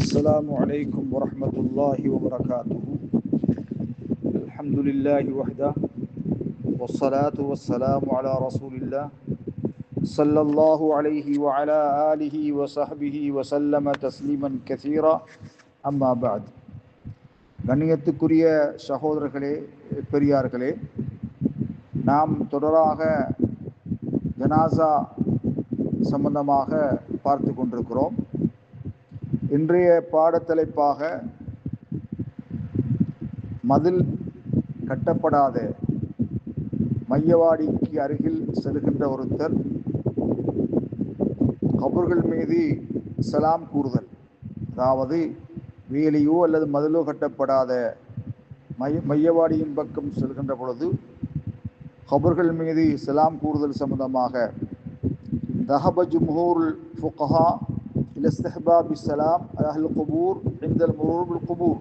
السلام عليكم ورحمة الله وبركاته. الحمد لله وحده والصلاة والسلام على رسول الله صلى الله عليه وعلى آله وصحبه وسلم تسليما كثيرا. أما بعد. கண்ணியத்துக்குரிய சகோதரர்களே, பெரியார்களே, நாம் தொடராக ஜனாசா சம்பந்தமாக பார்த்து கொண்டிருக்கிறோம். இன்றைய பாடத்தலைப்பாக மதில் கட்டப்படாத மையவாடிக்கு அருகில் செல்கின்ற ஒருத்தர் கபர்கள் மீது சலாம் கூறுதல், அதாவது வேலியோ அல்லது மதிலோ கட்டப்படாத மையவாடியின் பக்கம் செல்கின்ற பொழுது கபர்கள் மீது சலாம் கூறுதல் சம்பந்தமாக ذهب جمهور الفقهاء إلى استحباب السلام على أهل القبور عند المرور بالقبور.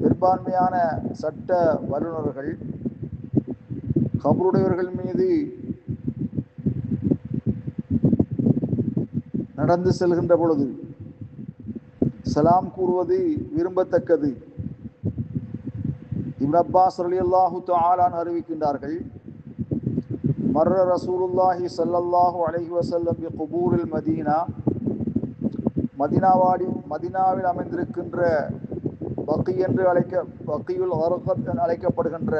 பெரும்பான்மையான சட்ட வல்லுநர்கள் கபருடையவர்கள் மீது நடந்து செல்கின்ற பொழுது சலாம் கூறுவது விரும்பத்தக்கது. இப்னு அப்பாஸ் ரலியல்லாஹு தஆலா அறிவிக்கின்றார்கள், மர்ர ரசூலுல்லாஹி ஸல்லல்லாஹு அலைஹி வஸல்லம் பி குபூரில் மதீனா, மதீனாவில் அமைந்திருக்கின்ற பக்கியுல் கர்கத் என அழைக்கப்படுகின்ற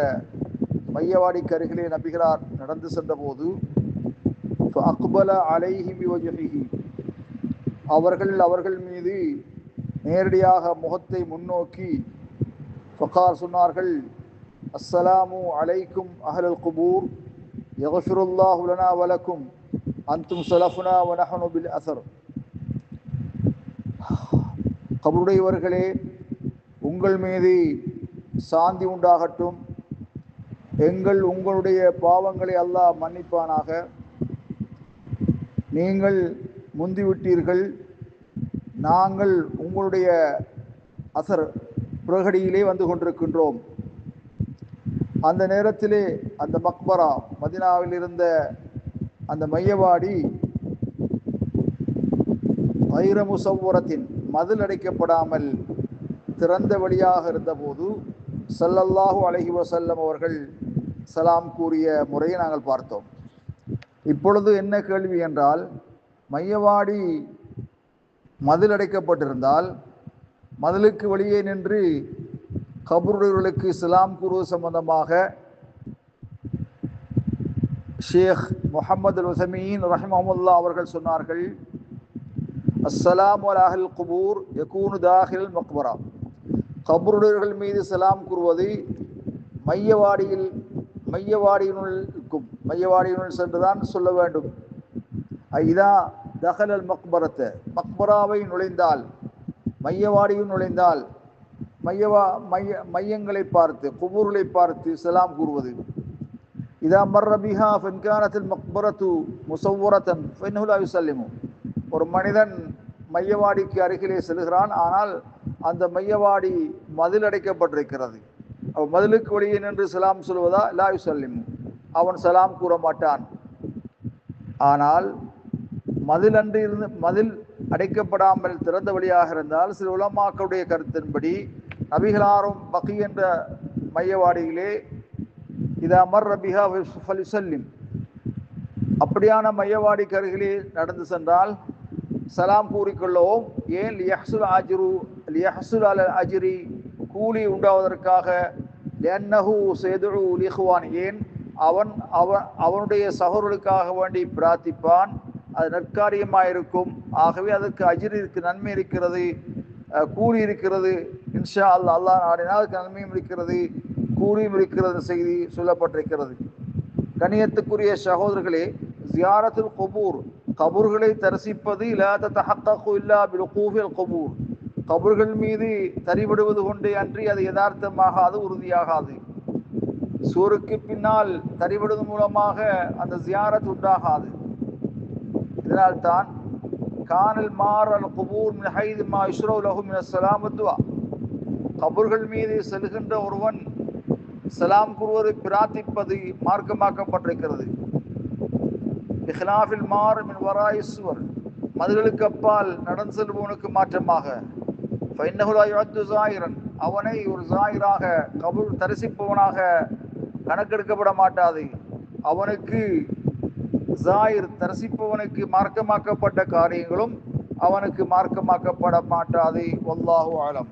மையவாடிக்கு அருகிலே நபிகளார் நடந்து சென்றபோது ஃபஅக்பல அலைஹி பிவஜ்ஹிஹி, அவர்கள் மீது நேரடியாக முகத்தை முன்னோக்கி ஃபகால் சொன்னார்கள், அஸ்ஸலாமு அலைக்கும் அஹ்லல் குபூர் யக்ஃபிருல்லாஹு லனா வலக்கும் அன்தும் ஸலஃபுனா வ நஹ்னு பில் அஸர். கபருடையவர்களே, உங்கள் மீது சாந்தி உண்டாகட்டும், உங்களுடைய பாவங்களை அல்லாஹ் மன்னிப்பானாக, நீங்கள் முந்திவிட்டீர்கள், நாங்கள் உங்களுடைய அசர் புரகடியிலே வந்து கொண்டிருக்கின்றோம். அந்த நேரத்திலே அந்த மக்பரா, மதீனாவில் இருந்த அந்த மையவாடி ஐர முசவ்வரத்தின், மதில் அடைக்கப்படாமல் திறந்த வழியாக இருந்தபோது ஸல்லல்லாஹு அலைஹி வஸல்லம் அவர்கள் சலாம் கூறிய முறையை நாங்கள் பார்த்தோம். இப்பொழுது என்ன கேள்வி என்றால், மையவாடி மதில் அடைக்கப்பட்டிருந்தால் மதிலுக்கு வெளியே நின்று கபருடையவர்களுக்கு சலாம் கூறுவது சம்பந்தமாக ஷேக் முஹம்மது அல் உஸைமீன் ரஹிமஹுல்லாஹ் அவர்கள் சொன்னார்கள், அஸ்ஸலாமு அலா அஹ்லில் குபூர் யகூனு தாஹில் மக்பரா, கபருடையவர்கள் மீது சலாம் கூறுவது மையவாடியினுள் சென்றுதான் சொல்ல வேண்டும். ஐதா தஹலல் மக்பரத்தை, மக்பராவை நுழைந்தால், மையவாடியில் நுழைந்தால் மையங்களை பார்த்து, குபூர்களை பார்த்து சலாம் கூறுவது. இதா மர்ர பிஹா ஃபன்கானத்தில் மக்பரத்து முசவ்வரத்தன் ஃபைன்னஹு லா யுஸல்லிமு, ஒரு மனிதன் மையவாடிக்கு அருகிலே செல்கிறான், ஆனால் அந்த மையவாடி மதில் அடைக்கப்பட்டிருக்கிறது, மதிலுக்கு வெளியே நின்று சலாம் சொல்வதா? லா யுஸல்லிமு, அவன் சலாம் கூற மாட்டான். ஆனால் மதில் அடைக்கப்படாமல் திறந்த வழியாக இருந்தால் சில உலமாக்களுடைய கருத்தின்படி நபிகளாரும் பகி என்ற மையவாடியிலே இதா மர்ர பிஹா ஃபலிஸல்லிம், அப்படியான மையவாடிக்கு அருகிலே நடந்து சென்றால் சலாம் கூறிக்கொள்ளவும். ஏன்? லியஹ்சுல் அலல் அஜ்ரி, கூலி உண்டாவதற்காக. லிஅன்னஹு ஸயதுஉ லிஇஹ்வான், ஏன்? அவனுடைய சகோதரர்களுக்காக வேண்டி பிரார்த்திப்பான், அது நற்காரியமாயிருக்கும். ஆகவே அதற்கு அஜ்ர் இருக்கு, நன்மை இருக்கிறது, கூலி இருக்கிறது. இன்ஷா அல்லாஹ், அல்லாஹ் நாடினால் அதுக்கு நன்மையும் இருக்கிறது, கூலியும் இருக்கிறது செய்தி சொல்லப்பட்டிருக்கிறது. கண்ணியத்துக்குரிய சகோதரர்களே, ஜியாரத்துல் குபூர், கபூர்களை தரிசிப்பது லா தத்தஹக்ககு இல்லா பில்வுகூஃபில் குபூர், கபூர்கள் மீது தரிபடுவது கொண்டே அன்றி அது யதார்த்தமாகாது, உறுதியாகாது. சூருக்கு பின்னால் தரிபடுவது மூலமாக அந்த ஜியாரத் உண்டாகாது. இதனால்தான் கானல் மார் அல் குபூர் மின் ஹைது மா யுஷ்ரவு லஹு மின ஸலாம் வத்துஆ, கபூர்கள் மீது செல்கின்ற ஒருவன் சலாம் கூறுவது, பிரார்த்திப்பது மார்க்கமாக்கப்பட்டிருக்கிறது. பிஹிலாஃபில் மார் மின் வராஇ சுவர், மதுகளுக்கு அப்பால் நடந்து செல்பவனுக்கு மாற்றமாக அவனை ஒரு ஜாயிராக கபூல் தரிசிப்பவனாக கணக்கெடுக்கப்பட மாட்டாது. அவனுக்கு ஜாயிர் தரிசிப்பவனுக்கு மார்க்கமாக்கப்பட்ட காரியங்களும் அவனுக்கு மார்க்கமாக்கப்பட மாட்டாது. வல்லாஹு ஆலம்.